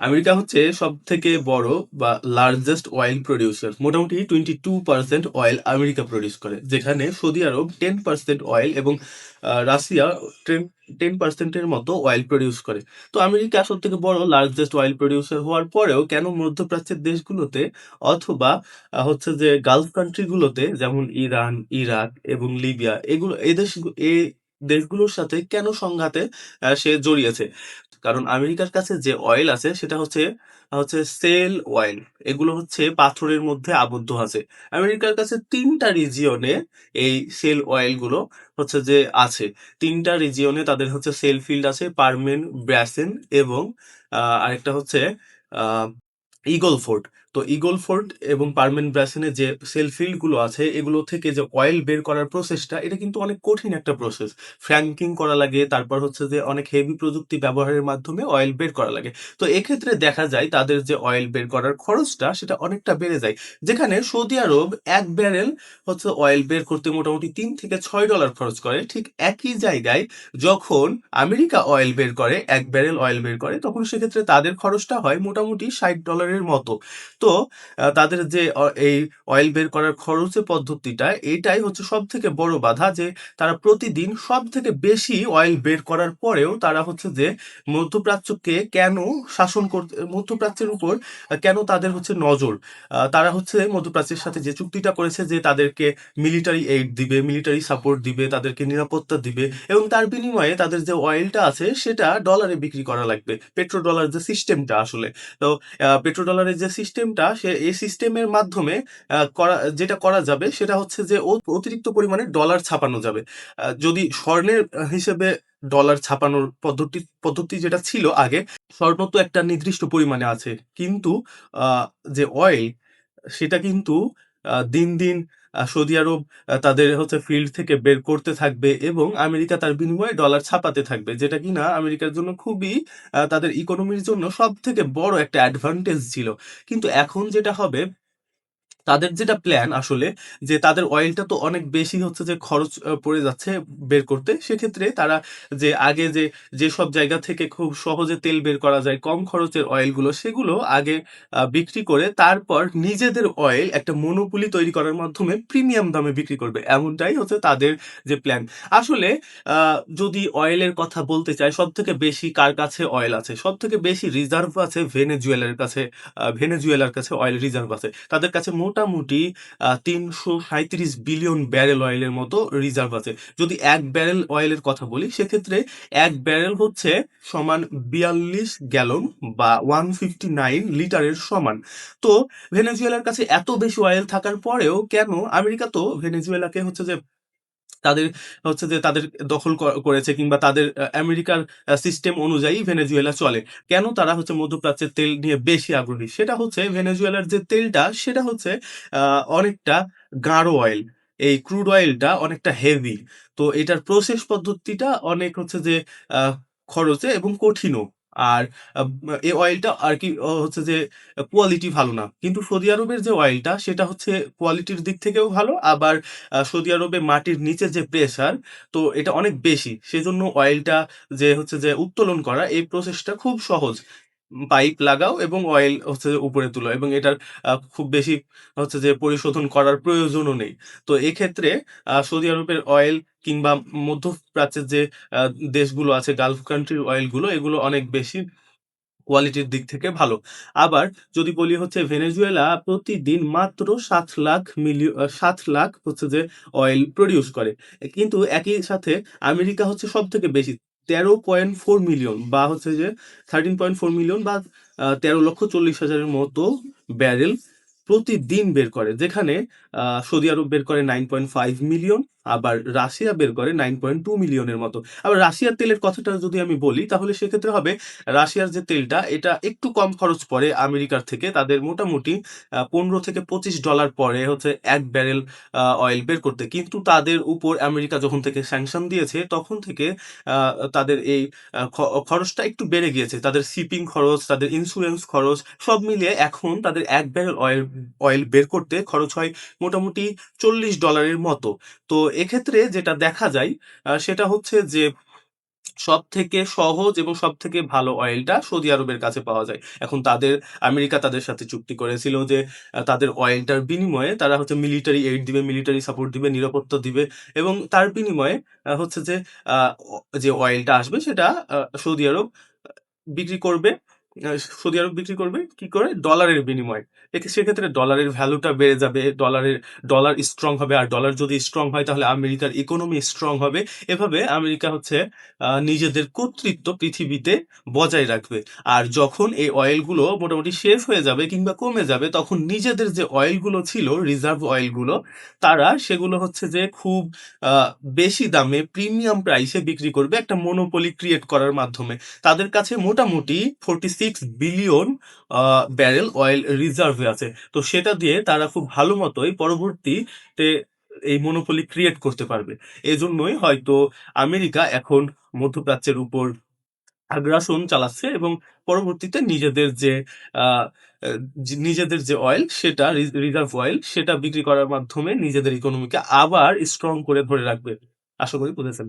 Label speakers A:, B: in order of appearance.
A: America হচ্ছে সবথেকে বড় বা লার্জেস্ট অয়েল প্রোডিউসার। মোটামুটি 22% অয়েল আমেরিকা প্রোডিউস করে। যেখানে সৌদি আরব 10% অয়েল এবং রাশিয়া 10% এর মতো অয়েল প্রোডিউস করে। তো আমেরিকা সবথেকে বড় লার্জেস্ট অয়েল প্রোডিউসার হওয়ার পরেও কেন মধ্যপ্রাচ্যের দেশগুলোতে অথবা হচ্ছে যে গালফ কান্ট্রি গুলোতে যেমন ইরান, ইরাক এবং লিবিয়া এই দেশগুলোর সাথে কেন সংঘাতে সে জড়িয়েছে? কারণ আমেরিকার কাছে যে অয়েল আছে সেটা হচ্ছে হচ্ছে সেল অয়েল। এগুলো হচ্ছে পাথরের মধ্যে আবদ্ধ আছে। আমেরিকার কাছে ৩ টা রিজিয়নে এই সেল অয়েল গুলো হচ্ছে যে আছে। ৩ টা রিজিয়নে তাদের হচ্ছে সেল ফিল্ড আছে, পারমিন, ব্রাসেন এবং আরেকটা হচ্ছে আ ঈগল ফোর্ড। তো ঈগল ফোর্ড এবং পারমিন ব্রাসেনে যে সেল ফিল্ড গুলো আছে এগুলো থেকে যে অয়েল বের করার প্রসেসটা এটা কিন্তু অনেক কঠিন একটা প্রসেস। ফ্র্যাঙ্কিং করা লাগে, তারপর হচ্ছে যে অনেক হেভি প্রযুক্তি ব্যবহারের মাধ্যমে অয়েল বের করা লাগে। তো এক্ষেত্রে দেখা যায় তাদের যে অয়েল বের করার খরচটা সেটা অনেকটা বেড়ে যায়। যেখানে সৌদি আরব ১ ব্যারেল হচ্ছে অয়েল বের করতে মোটামুটি $৩ থেকে $৬ খরচ করে। ঠিক একই জায়গায় যখন আমেরিকা অয়েল বের করে, ১ ব্যারেল অয়েল বের করে তখন সেক্ষেত্রে তাদের খরচটা হয় মোটামুটি $৬০ মতো। তো তাদের যে এই অয়েল বের করার খরচের পদ্ধতিটা এটাই হচ্ছে সবথেকে বড় বাধা যে তারা প্রতিদিন সবথেকে বেশি অয়েল বের করার পরেও তারা হচ্ছে যে মধ্যপ্রাচ্যকে কেন মধ্যপ্রাচ্যের উপর কেন তাদের হচ্ছে নজর? তারা হচ্ছে মধ্যপ্রাচ্যের সাথে যে চুক্তিটা করেছে যে তাদেরকে মিলিটারি এইড দিবে, মিলিটারি সাপোর্ট দিবে, তাদেরকে নিরাপত্তা দিবে এবং তার বিনিময়ে তাদের যে অয়েলটা আছে সেটা ডলারে বিক্রি করা লাগবে। পেট্রো ডলার যে সিস্টেমটা আসলে। তো পেট্রো ডলারের যে সিস্টেমটা এই সিস্টেমের মাধ্যমে যেটা করা যাবে সেটা হচ্ছে যে অতিরিক্ত পরিমাণে ডলার ছাপানো যাবে। যদি স্বর্ণের হিসেবে ডলার ছাপানোর পদ্ধতি যেটা ছিল আগে, স্বর্ণ তো একটা নির্দিষ্ট পরিমাণে আছে। কিন্তু আ যে অয়েল সেটা কিন্তু দিন, দিন সৌদি আরব তাদের হচ্ছে ফিল্ড থেকে বের করতে থাকবে এবং আমেরিকা তার বিনিময়ে ডলার ছাপাতে থাকবে। যেটা কিনা আমেরিকার জন্য খুবই তাদের ইকোনমির জন্য সবথেকে বড় একটা অ্যাডভান্টেজ ছিল। কিন্তু এখন যেটা হবে তাদের যেটা প্ল্যান আসলে যে তাদের অয়েলটা তো অনেক বেশি হচ্ছে যে খরচ পড়ে যাচ্ছে বের করতে। সেক্ষেত্রে তারা যে আগে যেসব জায়গা থেকে খুব সহজে তেল বের করা যায়, কম খরচের অয়েলগুলো সেগুলো আগে বিক্রি করে তারপর নিজেদের অয়েল একটা মনোপলি তৈরি করার মাধ্যমে প্রিমিয়াম দামে বিক্রি করবে। এমনটাই হচ্ছে তাদের যে প্ল্যান। আসলে আ যদি অয়েলের কথা বলতে চাই সবথেকে বেশি কার কাছে অয়েল আছে? সবথেকে বেশি রিজার্ভ আছে ভেনেজুয়েলার কাছে। ভেনেজুয়েলার কাছে অয়েল রিজার্ভ আছে। তাদের কাছে মোটামুটি ৩৩৭ বিলিয়ন ব্যারেল অয়েলের মতো রিজার্ভ আছে। যদি ১ ব্যারেল অয়েলের কথা বলি সেক্ষেত্রে ১ ব্যারেল হচ্ছে সমান ৪২ গ্যালন বা ১৫৯ লিটারের সমান। তো ভেনেজুয়েলার কাছে এত বেশি অয়েল থাকার পরেও কেন আমেরিকা তো ভেনেজুয়েলাকে হচ্ছে যে তাদের হচ্ছে যে তাদের দখল করেছে কিংবা তাদের আমেরিকার সিস্টেম অনুযায়ী ভেনেজুয়েলা চলে। কেন তারা হচ্ছে মধ্যপ্রাচ্যের তেল নিয়ে বেশি আগ্রহী? সেটা হচ্ছে ভেনেজুয়েলার যে তেলটা সেটা হচ্ছে আ অনেকটা গাঢ় অয়েল। এই ক্রুড অয়েলটা অনেকটা হেভি। তো এটার প্রসেস পদ্ধতিটা অনেক হচ্ছে যে আ খরচে এবং কঠিনও। আর আব এই অয়েলটা আরকি হচ্ছে যে কোয়ালিটি ভালো না। কিন্তু সৌদি আরবের যে অয়েলটা সেটা হচ্ছে কোয়ালিটির দিক থেকেও ভালো আবার সৌদি আরবে মাটির নিচে যে প্রেশার তো এটা অনেক বেশি। সেজন্য অয়েলটা যে হচ্ছে যে উত্তোলন করা এই প্রসেসটা খুব সহজ। পাইপ লাগাও এবং অয়েল হচ্ছে যে উপরে তুলো এবং এটার খুব বেশি হচ্ছে যে পরিশোধন করার প্রয়োজনও নেই। তো এক্ষেত্রে সৌদি আরবের অয়েল কিংবা মধ্যপ্রাচ্যের যে আ দেশগুলো আছে গালফ কান্ট্রির অয়েলগুলো এগুলো অনেক বেশি কোয়ালিটির দিক থেকে ভালো। আবার যদি বলি হচ্ছে ভেনেজুয়েলা প্রতিদিন মাত্র ৭ লাখ হচ্ছে যে অয়েল প্রোডিউস করে। কিন্তু একই সাথে আমেরিকা হচ্ছে সবথেকে বেশি ১৩.৪ মিলিয়ন বা হচ্ছে যে 13.4 মিলিয়ন বা ১৩,৪০,০০০ এর মতো ব্যারেল প্রতিদিন বের করে। যেখানে সৌদি আরব বের করে ৯.৫ মিলিয়ন আবার রাশিয়া বের করে ৯.২ মিলিয়নের মতো। আবার রাশিয়ার তেলের কথাটা যদি আমি বলি তাহলে সেক্ষেত্রে হবে রাশিয়ার যে তেলটা এটা একটু কম খরচ পড়ে আমেরিকার থেকে। তাদের মোটামুটি $১৫ থেকে $২৫ পড়ে হচ্ছে ১ ব্যারেল অয়েল বের করতে। কিন্তু তাদের উপর আমেরিকা যখন থেকে স্যাংশন দিয়েছে তখন থেকে আ তাদের এই আ খ খরচটা একটু বেড়ে গিয়েছে। তাদের শিপিং খরচ, তাদের ইন্সুরেন্স খরচ সব মিলিয়ে এখন তাদের ১ ব্যারেল অয়েল বের করতে খরচ হয় মোটামুটি $৪০ এর মতো। তো এক্ষেত্রে যেটা দেখা যায় সেটা হচ্ছে যে সবথেকে সহজ এবং সবথেকে ভালো অয়েলটা সৌদি আরবের কাছে পাওয়া যায়। এখন আমেরিকা তাদের সাথে চুক্তি করেছিল যে তাদের অয়েলটার বিনিময়ে তারা হচ্ছে মিলিটারি এইড দিবে, মিলিটারি সাপোর্ট দিবে, নিরাপত্তা দিবে এবং তার বিনিময়ে হচ্ছে যে আ অ যে অয়েলটা আসবে সেটা সৌদি আরব বিক্রি করবে আ সৌদি আরব বিক্রি করবে কি করে? ডলারের বিনিময়ে। সেক্ষেত্রে ডলারের ভ্যালুটা বেড়ে যাবে। ডলার স্ট্রং হবে। আর ডলার যদি স্ট্রং হয় তাহলে আমেরিকার ইকোনমি স্ট্রং হবে। এভাবে আমেরিকা হচ্ছে নিজেদের কর্তৃত্ব পৃথিবীতে বজায় রাখবে। আর যখন এই অয়েলগুলো মোটামুটি শেষ হয়ে যাবে কিংবা কমে যাবে তখন নিজেদের যে অয়েলগুলো ছিল রিজার্ভ অয়েলগুলো তারা সেগুলো হচ্ছে যে খুব আ বেশি দামে প্রিমিয়াম প্রাইসে বিক্রি করবে একটা মনোপলি ক্রিয়েট করার মাধ্যমে। তাদের কাছে মোটামুটি 46 বিলিয়ন আ ব্যারেল অয়েল রিজার্ভে আছে। তো সেটা দিয়ে তারা খুব ভালো মতোই পরবর্তীতে এই মনোপলি ক্রিয়েট করতে পারবে। এজন্যই হয়তো আমেরিকা এখন মধ্যপ্রাচ্যের উপর আগ্রাসন চালাচ্ছে এবং পরবর্তীতে আ নিজেদের যে অয়েল সেটা রিজার্ভ অয়েল সেটা বিক্রি করার মাধ্যমে নিজেদের ইকোনমিকে আবার স্ট্রং করে ধরে রাখবে। আশা করি বুঝেছেন।